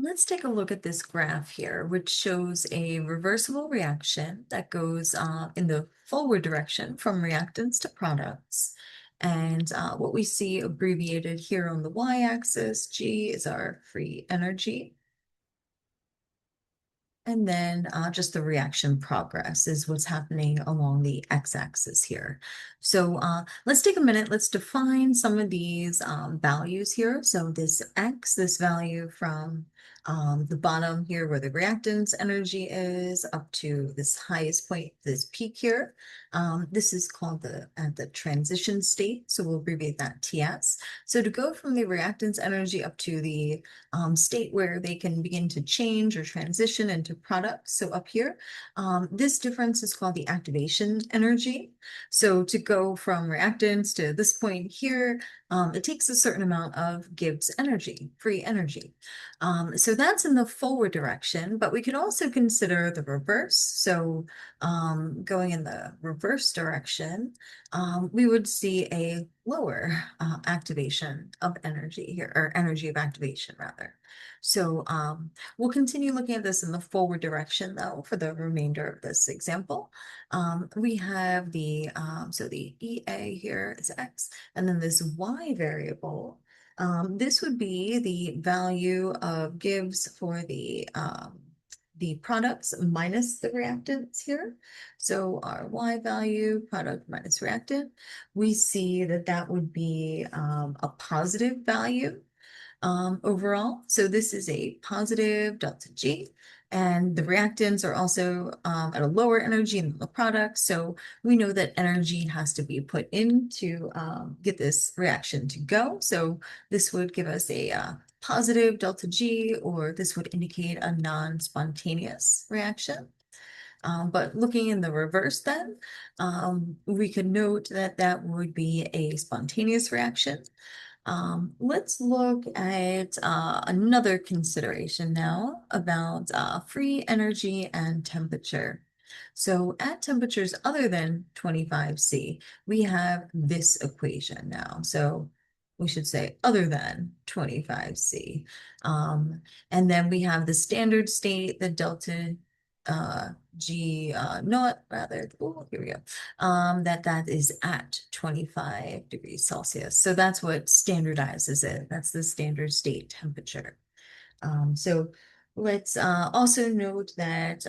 Let's take a look at this graph here, which shows a reversible reaction that goes in the forward direction from reactants to products. And what we see abbreviated here on the y-axis, G is our free energy. And then just the reaction progress is what's happening along the x-axis here. So let's take a minute. Let's define some of these values here. So this x, this value from the bottom here where the reactance energy is up to this highest point, this peak here. This is called the transition state. So we'll abbreviate that TS. So to go from the reactance energy up to the state where they can begin to change or transition into products. So up here, this difference is called the activation energy. So to go from reactants to this point here, it takes a certain amount of Gibbs energy, free energy. So that's in the forward direction, but we could also consider the reverse. So going in the reverse direction, we would see a lower activation of energy here, or energy of activation rather. So we'll continue looking at this in the forward direction though for the remainder of this example. We have so the EA here is X, and then this Y variable. This would be the value of Gibbs for the products minus the reactants here. So our Y value, product minus reactant, we see that that would be a positive value overall. So this is a positive delta G. And the reactants are also at a lower energy than the product. So we know that energy has to be put in to get this reaction to go. So this would give us a positive delta G, or this would indicate a non-spontaneous reaction. But looking in the reverse then, we could note that that would be a spontaneous reaction. Let's look at another consideration now about free energy and temperature. So at temperatures other than 25C, we have this equation now. So we should say other than 25C. And then we have the standard state, the delta G naught rather, oh, here we go, that is at 25 degrees Celsius. So that's what standardizes it. That's the standard state temperature. So let's also note that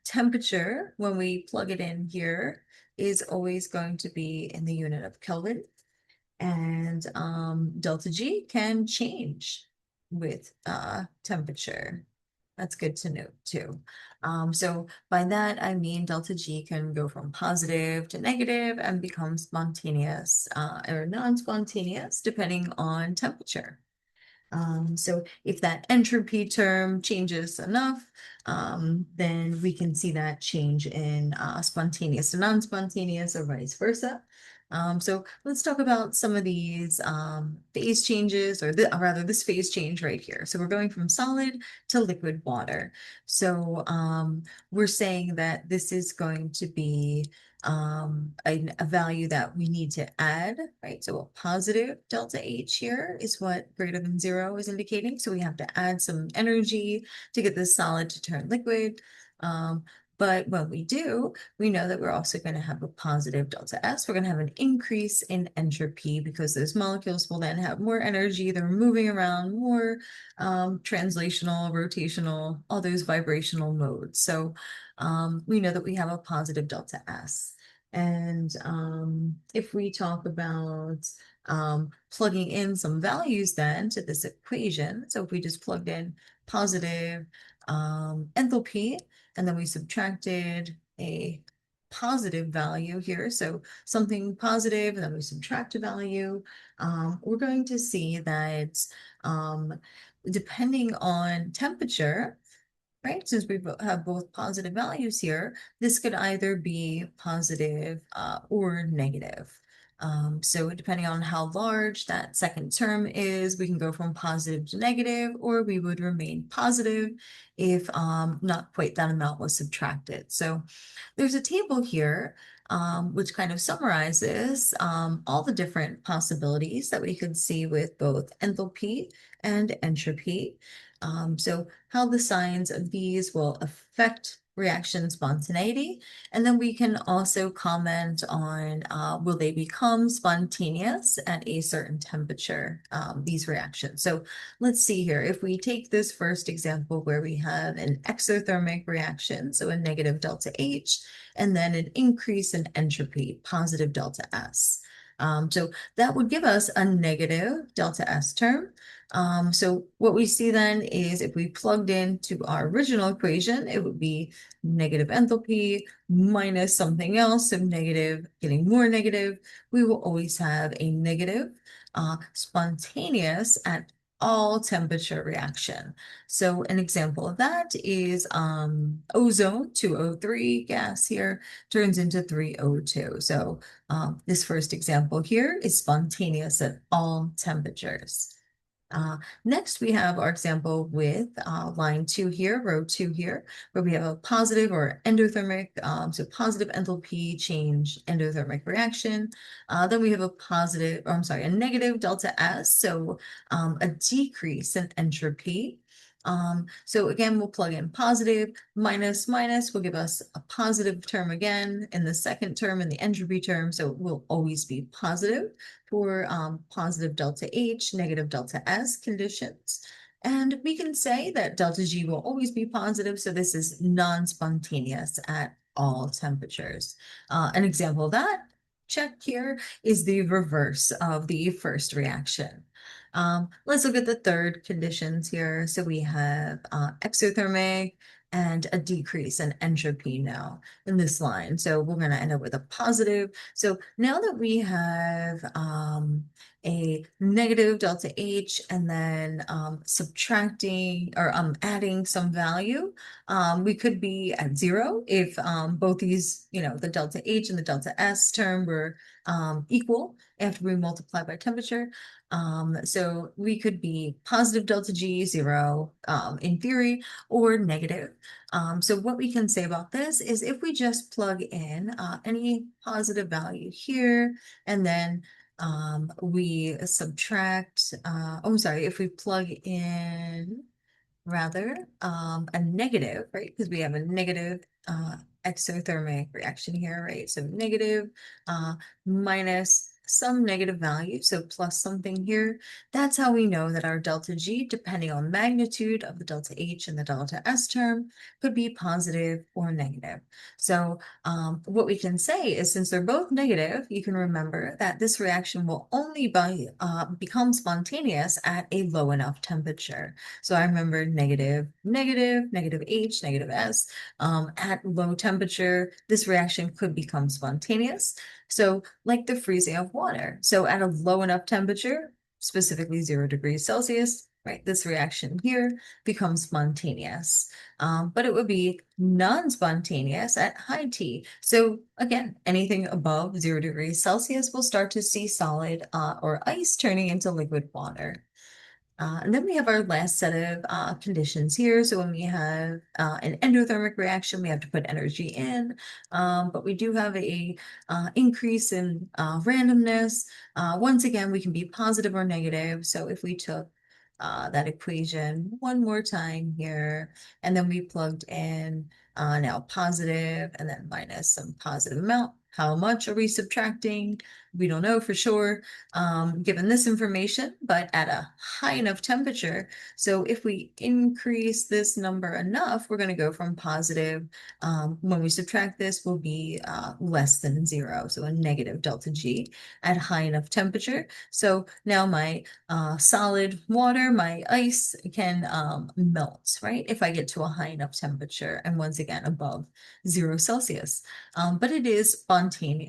temperature, when we plug it in here, is always going to be in the unit of Kelvin. And delta G can change with temperature. That's good to note too. So by that, I mean delta G can go from positive to negative and become spontaneous or non-spontaneous depending on temperature. So if that entropy term changes enough, then we can see that change in spontaneous to non-spontaneous or vice versa. So let's talk about some of these phase changes, or rather this phase change right here. So we're going from solid to liquid water. So we're saying that this is going to be a value that we need to add, right? So a positive delta H here is what greater than 0 is indicating. So we have to add some energy to get this solid to turn liquid. But when we do, we know that we're also going to have a positive delta S. We're going to have an increase in entropy because those molecules will then have more energy. They're moving around more translational, rotational, all those vibrational modes. So we know that we have a positive delta S. And if we talk about plugging in some values then to this equation, so if we just plugged in positive enthalpy, and then we subtracted a positive value here, so something positive, and then we subtract a value, we're going to see that depending on temperature, right, since we have both positive values here, this could either be positive or negative. So depending on how large that second term is, we can go from positive to negative, or we would remain positive if not quite that amount was subtracted. So there's a table here which kind of summarizes all the different possibilities that we could see with both enthalpy and entropy. So how the signs of these will affect reaction spontaneity. And then we can also comment on will they become spontaneous at a certain temperature, these reactions. So let's see here. If we take this first example where we have an exothermic reaction, so a negative delta H, and then an increase in entropy, positive delta S. So that would give us a negative delta S term. So what we see then is if we plugged into our original equation, it would be negative enthalpy minus something else, so negative getting more negative. We will always have a negative spontaneous at all temperature reaction. So an example of that is ozone 2O3 gas here turns into 3O2. So this first example here is spontaneous at all temperatures. Next, we have our example with line 2 here, row 2 here, where we have a positive or endothermic, so positive enthalpy change endothermic reaction. Then we have a positive, or I'm sorry, a negative delta S, so a decrease in entropy. So again, we'll plug in positive, minus, minus will give us a positive term again in the second term in the entropy term, so it will always be positive for positive delta H, negative delta S conditions. And we can say that delta G will always be positive, so this is non-spontaneous at all temperatures. An example of that, check here, is the reverse of the first reaction. Let's look at the third conditions here. So we have exothermic and a decrease in entropy now in this line. So we're going to end up with a positive. So now that we have a negative delta H and then subtracting or adding some value, we could be at 0 if both these, the delta H and the delta S term were equal after we multiply by temperature. So we could be positive delta G 0 in theory or negative. So what we can say about this is if we just plug in any positive value here and then we subtract, if we plug in rather a negative, right? Because we have a negative exothermic reaction here, right? So negative minus some negative value, so plus something here. That's how we know that our delta G, depending on magnitude of the delta H and the delta S term, could be positive or negative. So what we can say is since they're both negative, you can remember that this reaction will only become spontaneous at a low enough temperature. So I remember negative, negative, negative H, negative S. At low temperature, this reaction could become spontaneous. So like the freezing of water. So at a low enough temperature, specifically 0 degrees Celsius, right, this reaction here becomes spontaneous. But it would be non-spontaneous at high T. So again, anything above 0 degrees Celsius will start to see solid or ice turning into liquid water. And then we have our last set of conditions here. So when we have an endothermic reaction, we have to put energy in, but we do have a increase in randomness. Once again, we can be positive or negative. So if we took that equation one more time here, and then we plugged in now positive and then minus some positive amount. How much are we subtracting? We don't know for sure, given this information, but at a high enough temperature. So if we increase this number enough, we're going to go from positive. When we subtract this, will be less than 0, so a negative delta G at high enough temperature. So now my solid water, my ice can melt, right? If I get to a high enough temperature and once again above 0 Celsius. But it is spontaneous,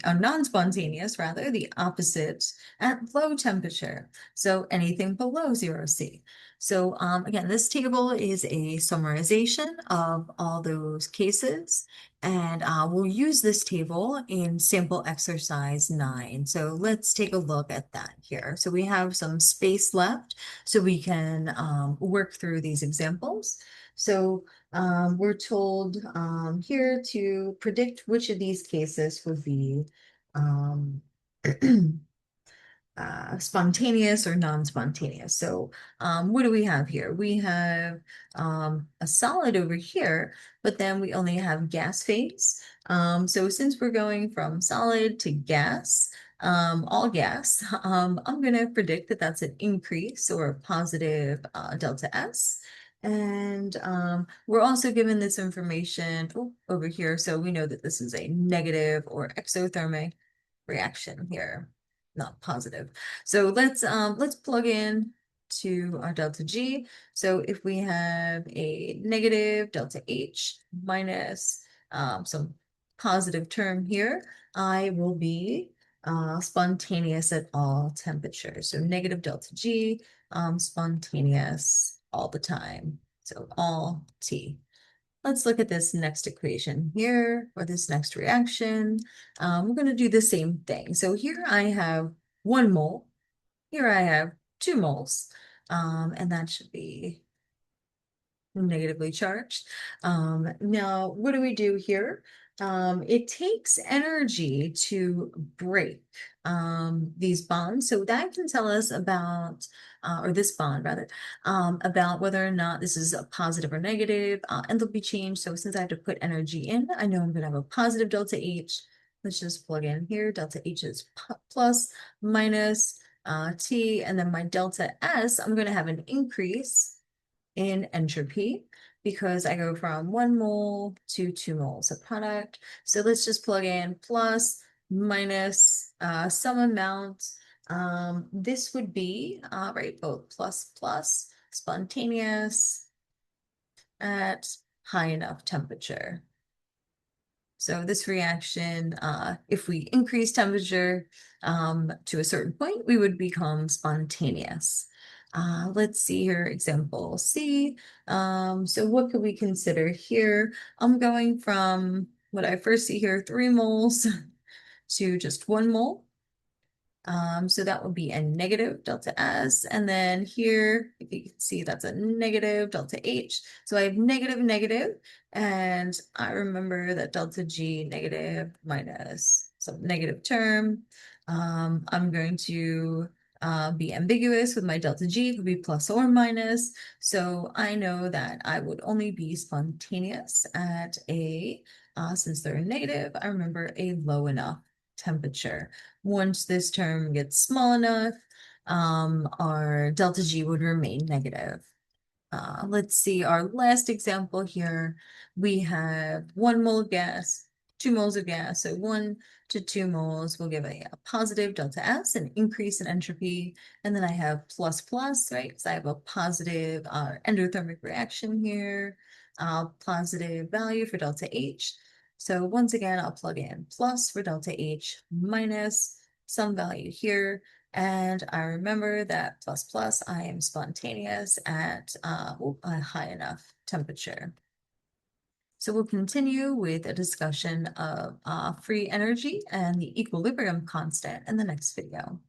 or non-spontaneous rather, the opposite at low temperature. So anything below 0 C. So again, this table is a summarization of all those cases. And we'll use this table in sample exercise 9. So let's take a look at that here. So we have some space left so we can work through these examples. So we're told here to predict which of these cases would be um, spontaneous or non-spontaneous. So what do we have here? We have a solid over here, but then we only have gas phase. So since we're going from solid to gas, all gas, I'm going to predict that that's an increase or a positive delta S. And we're also given this information over here, so we know that this is a negative or exothermic reaction here, not positive. So let's plug in to our delta G. So if we have a negative delta H minus some positive term here, I will be spontaneous at all temperatures. So negative delta G, spontaneous all the time. So all T. Let's look at this next equation here, or this next reaction. We're going to do the same thing. So here I have 1 mole. Here I have 2 moles. And that should be negatively charged. Now, what do we do here? It takes energy to break these bonds. So that can tell us about, or this bond rather, about whether or not this is a positive or negative enthalpy change. So since I have to put energy in, I know I'm going to have a positive delta H. Let's just plug in here. Delta H is plus, minus T, and then my delta S, I'm going to have an increase in entropy because I go from 1 mole to 2 moles of product. So let's just plug in plus, minus some amount. This would be, right, both plus, plus, spontaneous at high enough temperature. So this reaction, if we increase temperature to a certain point, we would become spontaneous. Let's see here, example C. So what could we consider here? I'm going from what I first see here, 3 moles to just 1 mole. So that would be a negative delta S. And then here, if you can see, that's a negative delta H. So I have negative, negative, and I remember that delta G negative minus some negative term. I'm going to be ambiguous with my delta G, it could be plus or minus. So I know that I would only be spontaneous at a, since they're negative, I remember a low enough temperature. Once this term gets small enough, our delta G would remain negative. Let's see our last example here. We have 1 mole of gas, 2 moles of gas. So 1 to 2 moles will give a positive delta S, an increase in entropy. And then I have plus plus, right? Because I have a positive endothermic reaction here, positive value for delta H. So once again, I'll plug in plus for delta H minus some value here. And I remember that plus plus, I am spontaneous at a high enough temperature. So we'll continue with a discussion of free energy and the equilibrium constant in the next video.